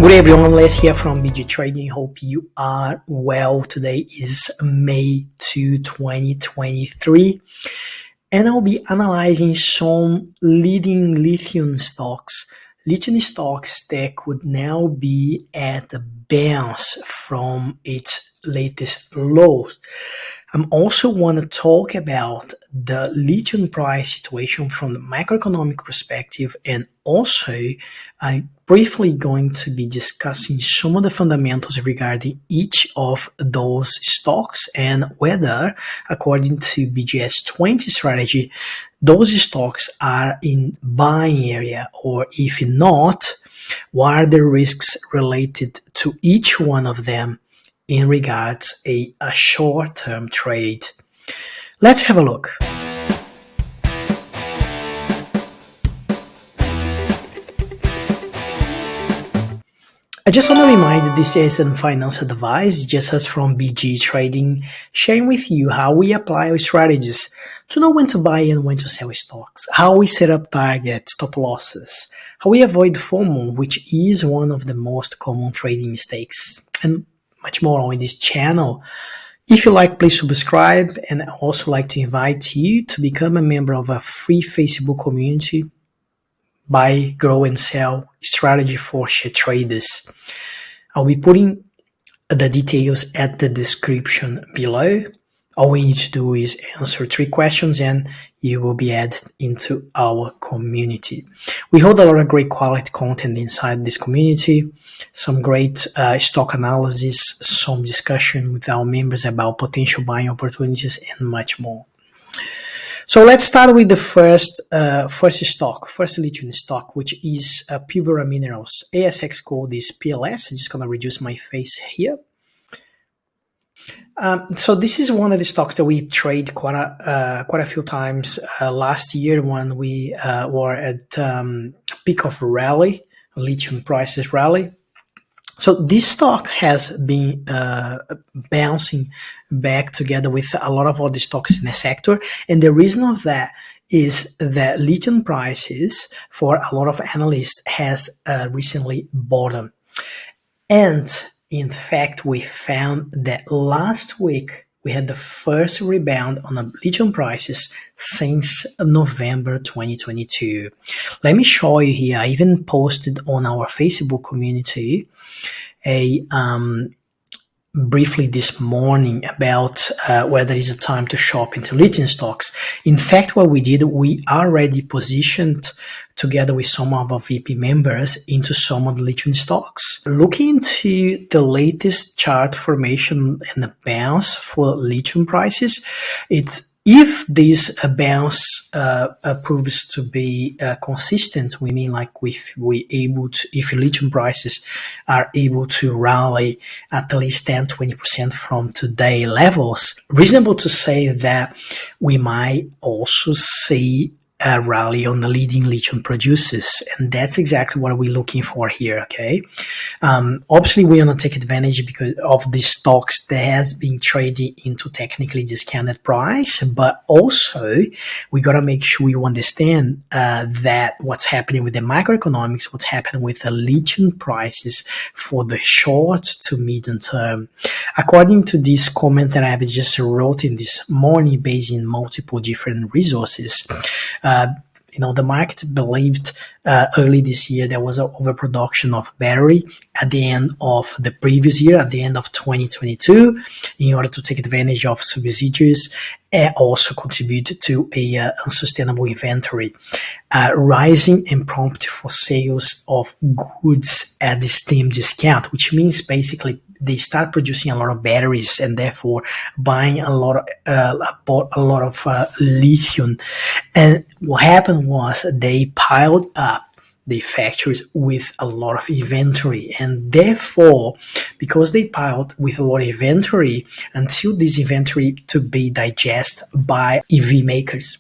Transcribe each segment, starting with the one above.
Good everyone, Les here from BG Trading. Hope you are well. Today is May 2, 2023, and I'll be analyzing some leading lithium stocks. Lithium stocks that could now be at a bounce from its latest lows. I also want to talk about the lithium price situation from the macroeconomic perspective, and also I'm briefly going to be discussing some of the fundamentals regarding each of those stocks and whether, according to BGS 20 strategy, those stocks are in buying area, or if not, what are the risks related to each one of them in regards a short-term trade. Let's have a look. I just want to remind you this isn't financial advice, just as from BG Trading, sharing with you how we apply our strategies to know when to buy and when to sell stocks, how we set up targets, stop losses, how we avoid FOMO, which is one of the most common trading mistakes, and much more on this channel. If you like, please subscribe, and I also like to invite you to become a member of a free Facebook community, Buy, Grow and Sell Strategy for Share Traders. I'll be putting the details at the description below. All we need to do is answer 3 questions and you will be added into our community. We hold a lot of great quality content inside this community, some great stock analysis, some discussion with our members about potential buying opportunities, and much more. So let's start with the first lithium stock, which is PILBARA Minerals. ASX code is PLS. I'm just going to reduce my face here. So this is one of the stocks that we trade quite a few times last year when we were at peak of rally, lithium prices rally. So this stock has been bouncing back together with a lot of other stocks in the sector, and the reason of that is that lithium prices for a lot of analysts has recently bottomed. And in fact, we found that last week we had the first rebound on the lithium prices since November 2022. Let me show you here. I even posted on our Facebook community briefly this morning about whether it's a time to shop into lithium stocks. In fact, what we did, we already positioned together with some of our VP members into some of the lithium stocks. Looking into the latest chart formation and the bounce for lithium prices, if this bounce proves to be consistent, we mean like if lithium prices are able to rally at least 10-20% from today levels, reasonable to say that we might also see a rally on the leading lithium producers, and that's exactly what we're looking for here. Okay, obviously we want to take advantage because of the stocks that has been trading into technically discounted price, but also we got to make sure you understand that what's happening with the macroeconomics, what's happening with the lithium prices for the short to medium term. According to this comment that I've just wrote in this morning based in multiple different resources, the market believed early this year there was an overproduction of battery at the end of the previous year, at the end of 2022, in order to take advantage of subsidies and also contribute to a unsustainable inventory, rising and prompt for sales of goods at the steam discount, which means basically they start producing a lot of batteries and therefore buying a lot of lithium. And what happened was they piled up the factories with a lot of inventory, and therefore, because they piled with a lot of inventory, until this inventory to be digested by EV makers,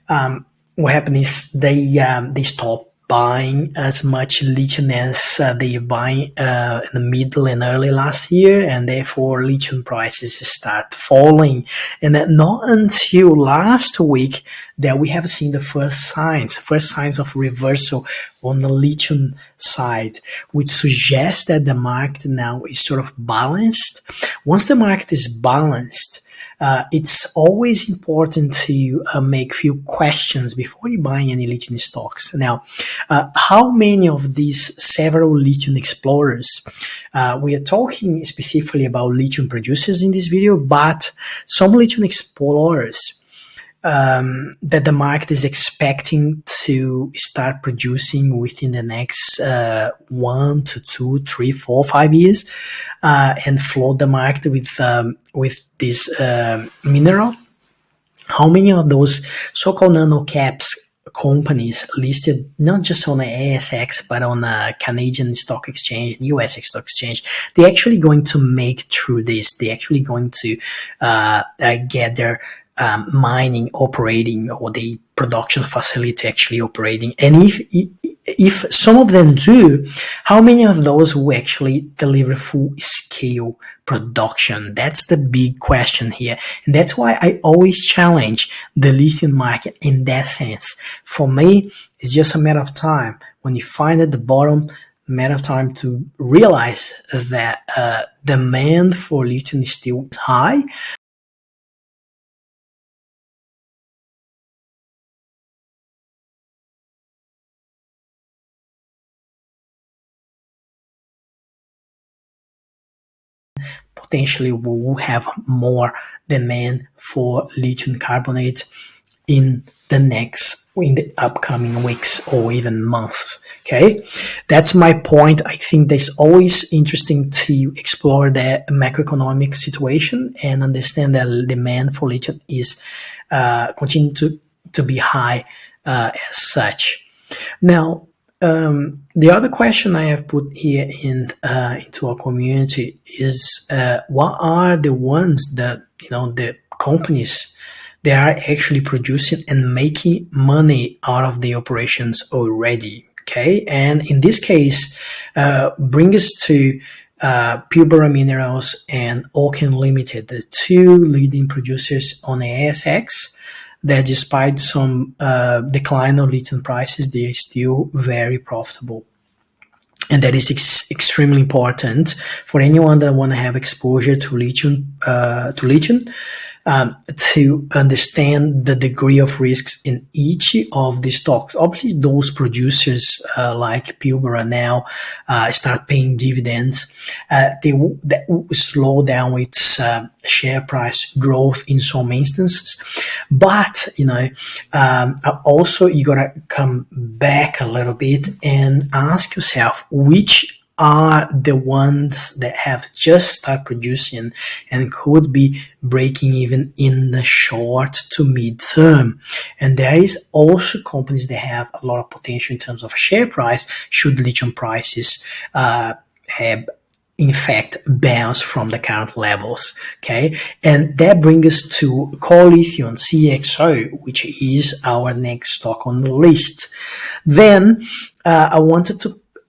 what happened is they stopped buying as much lithium as they buy in the middle and early last year, and therefore lithium prices start falling. And then not until last week that we have seen the first signs of reversal on the lithium side, which suggests that the market now is sort of balanced. Once the market is balanced, it's always important to make few questions before you buy any lithium stocks. Now, how many of these several lithium explorers, we are talking specifically about lithium producers in this video, but some lithium explorers that the market is expecting to start producing within the next 1 to 2, 3, 4, 5 years, and flood the market with this mineral. How many of those so-called nano caps companies listed not just on the ASX but on a Canadian stock exchange, US stock exchange, they're actually going to make through this? They're actually going to get their mining operating, or the production facility actually operating? And if some of them do, how many of those will actually deliver full scale production? That's the big question here, and that's why I always challenge the lithium market in that sense. For me, it's just a matter of time. When you find at the bottom, a matter of time to realize that demand for lithium is still high. Potentially we will have more demand for lithium carbonate in the upcoming weeks or even months. Okay, that's my point. I think that's always interesting to explore the macroeconomic situation and understand that demand for lithium is continue to be high as such. Now, the other question I have put here into our community is what are the ones that, the companies that are actually producing and making money out of the operations already? Okay, and in this case, bring us to PILBARA Minerals and ALLKEM Limited, the two leading producers on the ASX, that despite some decline of lithium prices, they are still very profitable. And that is extremely important for anyone that want to have exposure to lithium, to understand the degree of risks in each of the stocks. Obviously, those producers like PILBARA now start paying dividends. That will slow down its share price growth in some instances. But, also you got to come back a little bit and ask yourself which are the ones that have just started producing and could be breaking even in the short to mid term. And there is also companies that have a lot of potential in terms of share price should lithium prices in fact bounce from the current levels. Okay, and that brings us to Core Lithium CXO, which is our next stock on the list. Then I wanted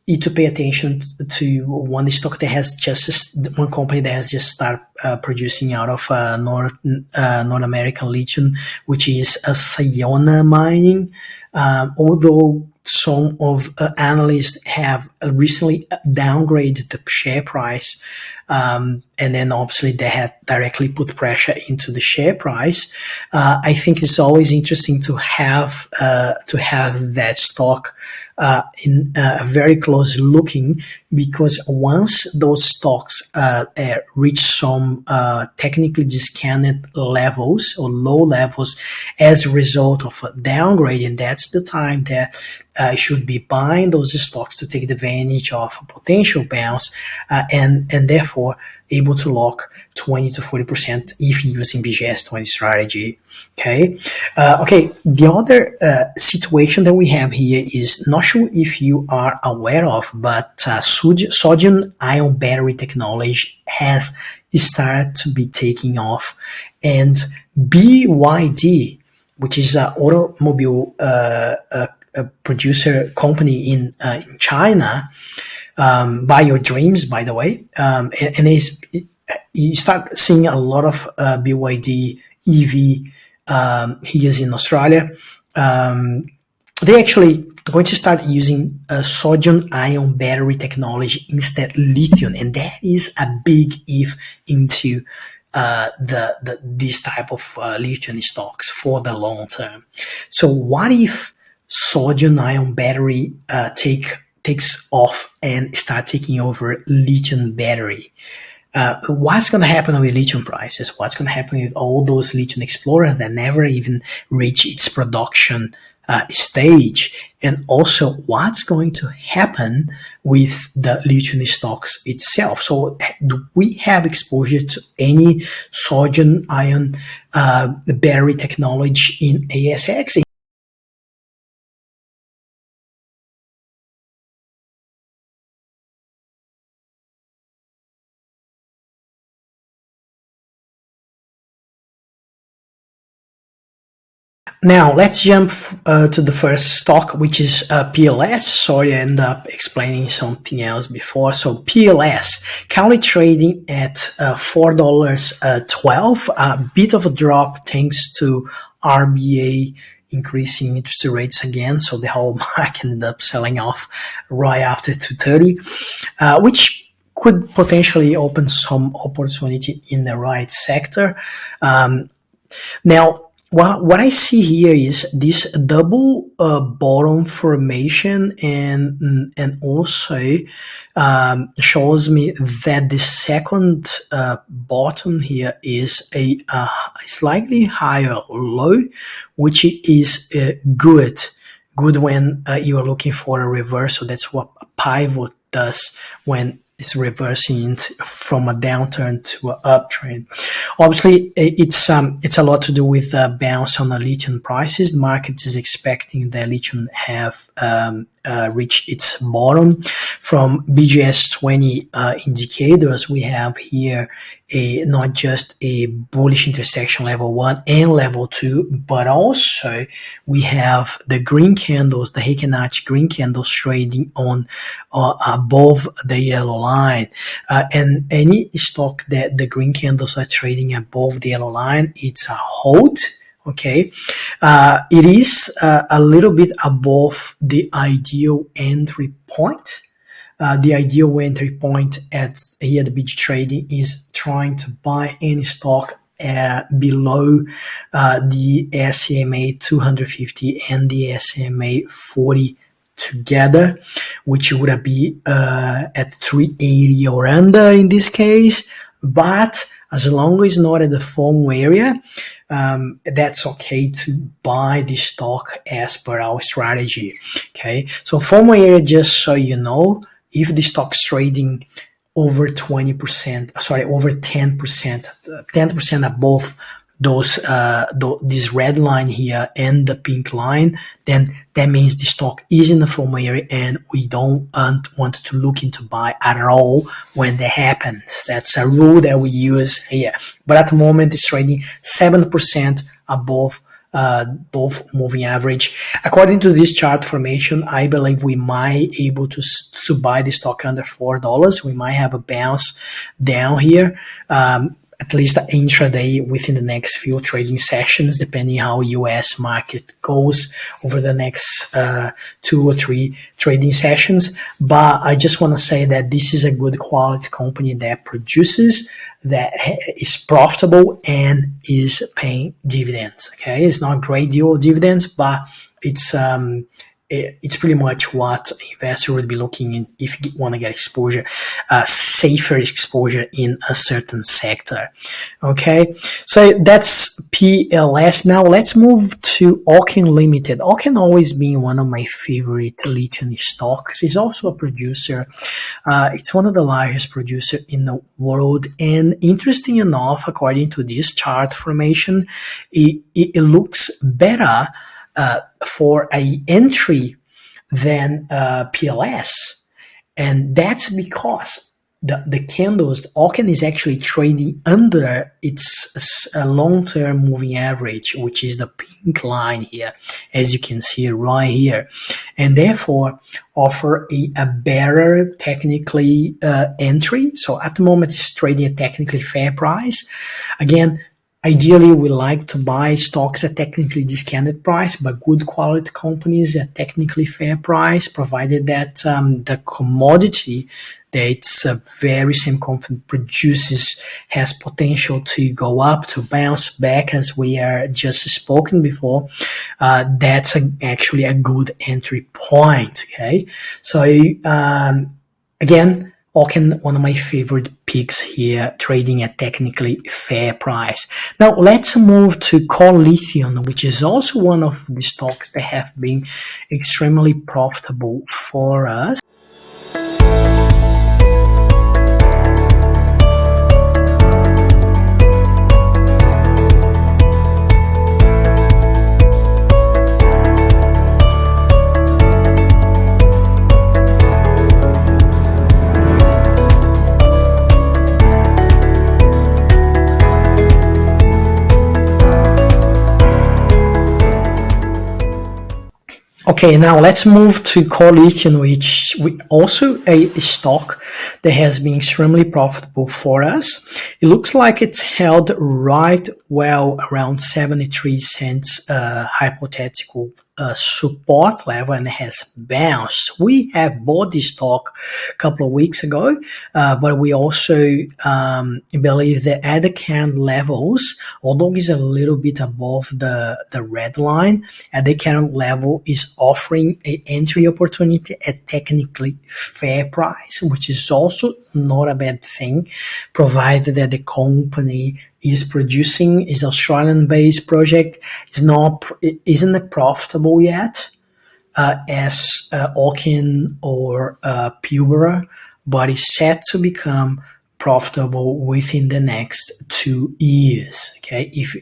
you to pay attention to one stock that has one company that has just started producing out of North American lithium, which is SAYONA Mining. Although some of analysts have recently downgraded the share price, and then obviously they had directly put pressure into the share price. I think it's always interesting to have that stock in very close looking, because once those stocks reach some technically discounted levels or low levels as a result of a downgrading, that's the time that should be buying those stocks to take advantage of a potential bounce, and therefore able to lock 20 to 40% if using BGS 20 strategy. Okay. The other situation that we have here is, not sure if you are aware of, but sodium ion battery technology has started to be taking off, and BYD which is an automobile producer company in China. Buy Your Dreams, by the way, and you start seeing a lot of BYD EV here in Australia. They actually going to start using sodium ion battery technology instead lithium, and that is a big if into this type of lithium stocks for the long term. So what if sodium ion battery takes off and start taking over lithium battery? What's going to happen with lithium prices? What's going to happen with all those lithium explorers that never even reach its production stage? And also, what's going to happen with the lithium stocks itself? So, do we have exposure to any sodium ion battery technology in ASX? Now let's jump to the first stock, which is PLS. Sorry, I ended up explaining something else before. So PLS currently trading at $4.12, a bit of a drop thanks to RBA increasing interest rates again. So the whole market ended up selling off right after 2:30, which could potentially open some opportunity in the right sector. Now, what I see here is this double bottom formation, and also shows me that the second bottom here is a slightly higher low, which is good when you are looking for a reversal. That's what a pivot does when it's reversing from a downturn to an uptrend. Obviously, it's a lot to do with bounce on the lithium prices. The market is expecting that lithium have reached its bottom. From BGS 20 indicators, we have here not just a bullish intersection level 1 and level 2, but also we have the green candles, the Heikin-Achi green candles trading on above the yellow line. And any stock that the green candles are trading above the yellow line, it's a hold. Okay, it is a little bit above the ideal entry point. The ideal entry point at here the BG trading is trying to buy any stock below the SMA 250 and the SMA 40 together, which would be at 380 or under in this case. But as long as not at the FOMO area, that's okay to buy the stock as per our strategy. Okay, so FOMO area, just so you know, if the stock's trading over 20%, sorry, over 10%, 10% above those this red line here and the pink line, then that means the stock is in the FOMO area and we don't want to look into buy at all when that happens. That's a rule that we use here. But at the moment, it's trading 7% above both moving average. According to this chart formation, I believe we might able to buy the stock under $4. We might have a bounce down here, at least intraday within the next few trading sessions, depending how US market goes over the next 2 or 3 trading sessions. But I just want to say that this is a good quality company that produces, that is profitable and is paying dividends. Okay, it's not a great deal of dividends, but it's pretty much what investor would be looking in if you want to get exposure, safer exposure in a certain sector. Okay, so that's PLS. Now let's move to ALLKEM Limited. ALLKEM always been one of my favorite lithium stocks. It's also a producer. It's one of the largest producer in the world, and interesting enough, according to this chart formation, it looks better for a entry than PLS, and that's because the candles, the ALLKEM is actually trading under its long-term moving average, which is the pink line here, as you can see right here, and therefore offer a better technically entry. So at the moment, it's trading at technically fair price. Again, ideally, we like to buy stocks at technically discounted price, but good quality companies at technically fair price, provided that the commodity that it's very same company produces has potential to go up, to bounce back, as we are just spoken before. That's actually a good entry point. Okay, so again, ALLKEM, one of my favorite picks here, trading at technically fair price. Now let's move to Lithium, which is also one of the stocks that have been extremely profitable for us. Okay, now let's move to Lithium, which also a stock that has been extremely profitable for us. It looks like it's held right well around 73 cents hypothetical support level and has bounced. We have bought this stock a couple of weeks ago, but we also believe that at the current levels, although it's a little bit above the red line, at the current level is offering an entry opportunity at technically fair price, which is also not a bad thing, provided that the company is producing, is Australian-based project, isn't profitable yet, as ALLKEM or PILBARA, but is set to become profitable within the next 2 years. Okay, if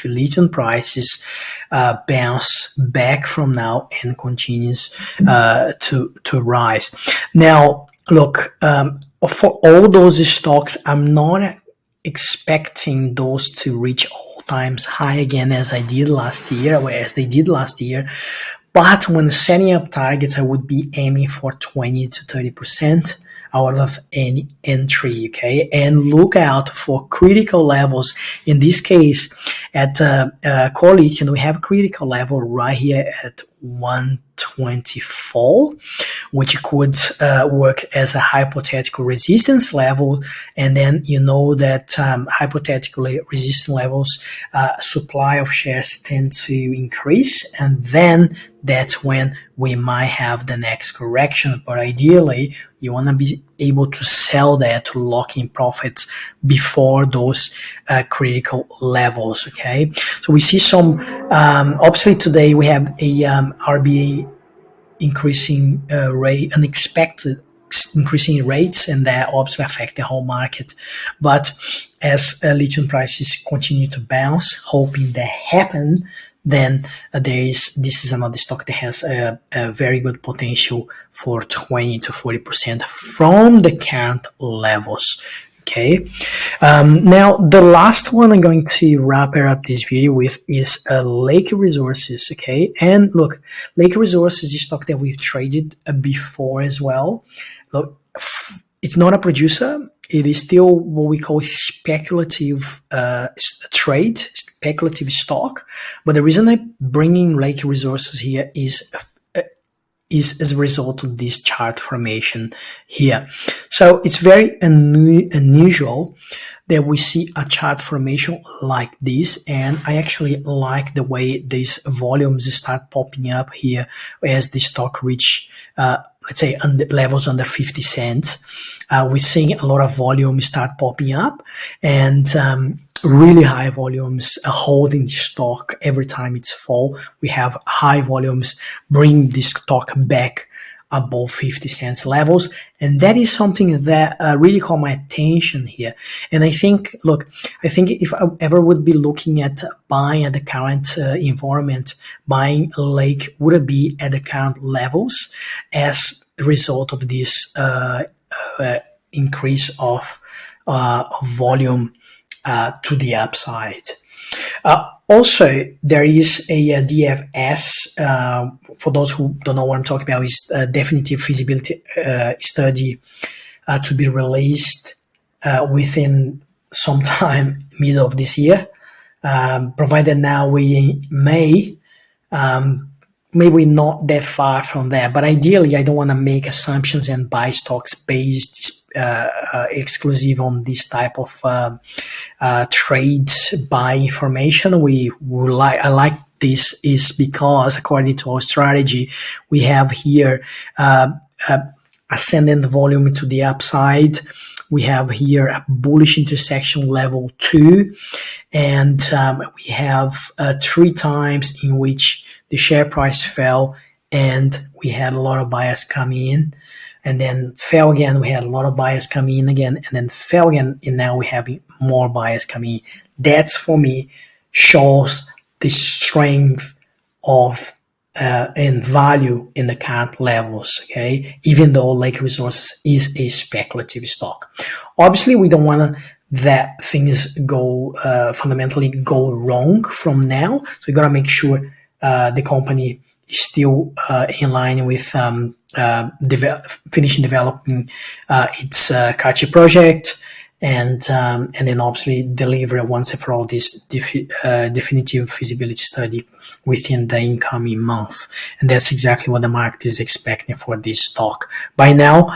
lithium prices bounce back from now and continues to rise. Now, look, for all those stocks, I'm not expecting those to reach all-time high again as they did last year. But when setting up targets, I would be aiming for 20 to 30% out of any entry, okay? And look out for critical levels. In this case, at Lithium, we have a critical level right here at 124, which could work as a hypothetical resistance level. And then you know that hypothetically resistant levels, supply of shares tend to increase, and then that's when we might have the next correction. But ideally, you want to be able to sell that to lock in profits before those critical levels. Okay, so we see some obviously today we have a RBA increasing rate, unexpected increasing rates, and that obviously affect the whole market. But as lithium prices continue to bounce, hoping that happen, then this is another stock that has a very good potential for 20 to 40% from the current levels. Okay, now the last one I'm going to wrap up this video with is Lake Resources. Okay, and look, Lake Resources is a stock that we've traded before as well. Look, it's not a producer. It is still what we call speculative trade, speculative stock. But the reason I'm bringing Lake Resources here is as a result of this chart formation here. So it's very unusual that we see a chart formation like this, and I actually like the way these volumes start popping up here as the stock reach let's say levels under 50 cents. We're seeing a lot of volume start popping up, and really high volumes holding the stock every time it's fall. We have high volumes bring this stock back above 50 cents levels, and that is something that really caught my attention here. And I think, look, if I ever would be looking at buying at the current environment, buying a Lake would be at the current levels as a result of this increase of volume to the upside. Also, there is a DFS. For those who don't know what I'm talking about, is a definitive feasibility study to be released within sometime middle of this year. Provided now we may, maybe not that far from there, but ideally I don't want to make assumptions and buy stocks based exclusive on this type of trade buy information. I like this is because according to our strategy, we have here ascendant volume to the upside. We have here a bullish intersection level 2, and we have 3 times in which the share price fell and we had a lot of buyers coming in, and then fell again. We had a lot of buyers coming in again, and then fell again, and now we're having more buyers coming in. That's, for me, shows the strength of and value in the current levels, okay? Even though Lake Resources is a speculative stock. Obviously, we don't want that things go fundamentally go wrong from now. So you got to make sure the company is still in line with finishing developing its Kachi project, and then obviously deliver once and for all this definitive feasibility study within the incoming months. And that's exactly what the market is expecting for this stock. By now,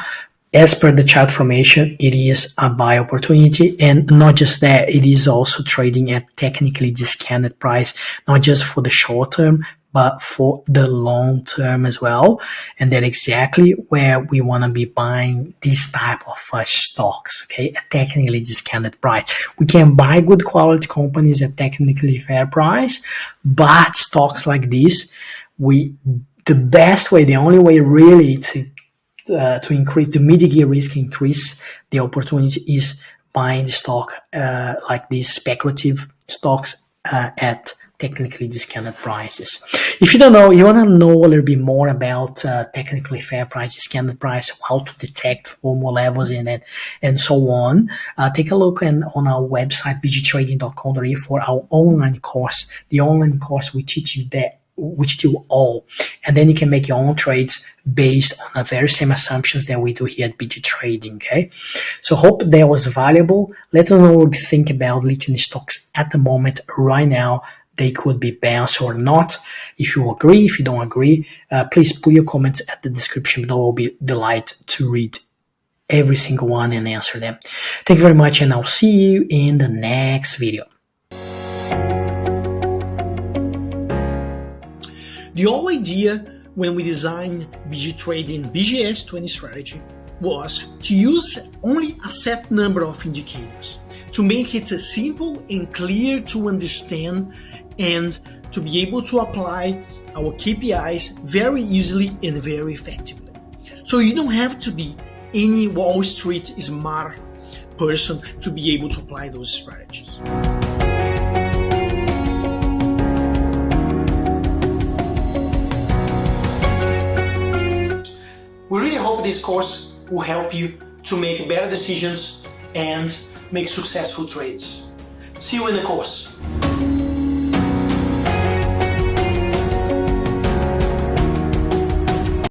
as per the chart formation, it is a buy opportunity, and not just that, it is also trading at technically discounted price, not just for the short term, but for the long term as well. And that's exactly where we want to be buying this type of stocks, okay, at technically discounted price. We can buy good quality companies at technically fair price, but stocks like this, the best way, the only way really to mitigate risk, increase the opportunity, is buying the stock like these speculative stocks at technically discounted prices. If you don't know, you want to know a little bit more about technically fair price, discounted price, how to detect formal levels in it, and so on, take a look on our website, bgtrading.com, for our online course. The online course we teach you that, which do all, and then you can make your own trades based on the very same assumptions that we do here at BG Trading. Okay, so hope that was valuable. Let us know what you think about lithium stocks at the moment. Right now, they could be bounced or not. If you agree, if you don't agree, please put your comments at the description below. I'll be delighted to read every single one and answer them. Thank you very much, and I'll see you in the next video. The whole idea when we designed BG Trading BGS20 strategy was to use only a set number of indicators to make it simple and clear to understand, and to be able to apply our KPIs very easily and very effectively. So you don't have to be any Wall Street smart person to be able to apply those strategies. We really hope this course will help you to make better decisions and make successful trades. See you in the course.